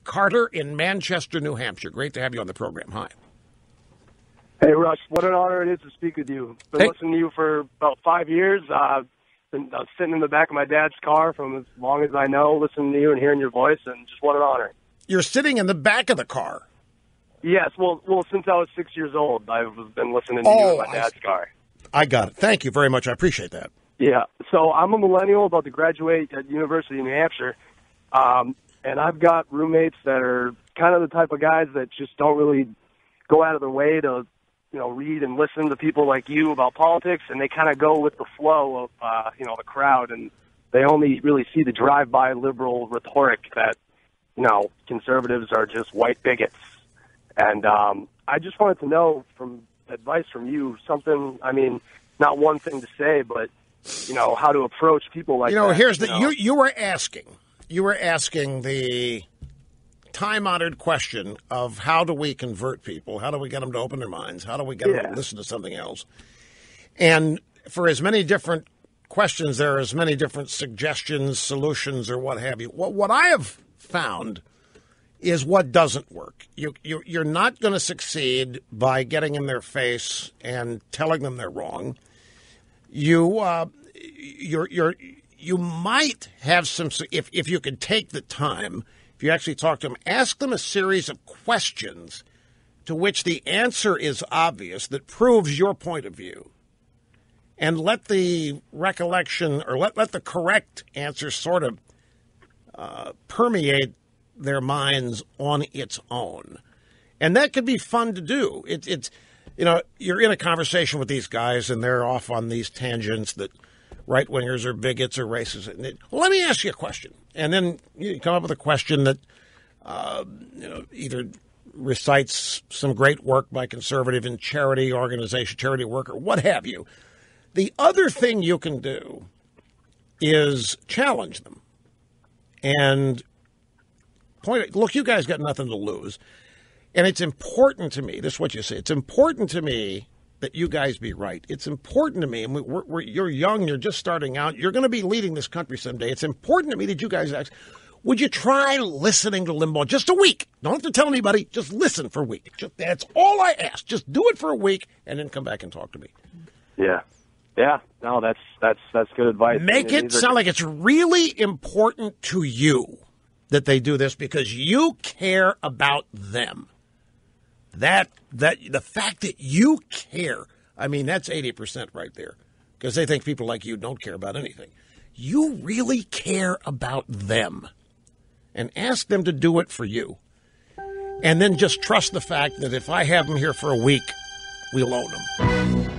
Carter in Manchester, New Hampshire. Great to have you on the program. Hi. Hey, Rush. What an honor it is to speak with you. Been listening to you for about 5 years. Been sitting in the back of my dad's car from as long as I know, listening to you and hearing your voice, and just what an honor. You're sitting in the back of the car? Yes. Well, since I was 6 years old, I've been listening to you in my dad's car. I got it. Thank you very much. I appreciate that. Yeah. So I'm a millennial about to graduate at University of New Hampshire, and I've got roommates that are kind of the type of guys that just don't really go out of their way to, read and listen to people like you about politics, and they kind of go with the flow of, the crowd, and they only really see the drive-by liberal rhetoric that, conservatives are just white bigots. And I just wanted to know from advice from you, something, not one thing to say, but, how to approach people like that. Here's you were asking the time-honored question of how do we convert people? How do we get them to open their minds? How do we get them to listen to something else? And for as many different questions, there are as many different suggestions, solutions, or what have you. What I have found is what doesn't work. You're not going to succeed by getting in their face and telling them they're wrong. You might have some, if you could take the time, if you actually talk to them, ask them a series of questions to which the answer is obvious that proves your point of view, and let the recollection or let the correct answer sort of permeate their minds on its own. And that could be fun to do. It's you're in a conversation with these guys and they're off on these tangents that right-wingers or bigots or racists. Well, let me ask you a question. And then you come up with a question that either recites some great work by conservative in charity organization, charity work, or what have you. The other thing you can do is challenge them and look, you guys got nothing to lose. And it's important to me, this is what you say, it's important to me that you guys be right. It's important to me, and you're young, you're just starting out, you're going to be leading this country someday. It's important to me that you guys ask, would you try listening to Limbaugh just a week? Don't have to tell anybody, just listen for a week. That's all I ask. Just do it for a week and then come back and talk to me. Yeah. Yeah. No, that's good advice. Make it sound like it's really important to you that they do this because you care about them. That the fact that you care, that's 80% right there, because they think people like you don't care about anything. You really care about them, and ask them to do it for you, and then just trust the fact that if I have them here for a week, we'll own them.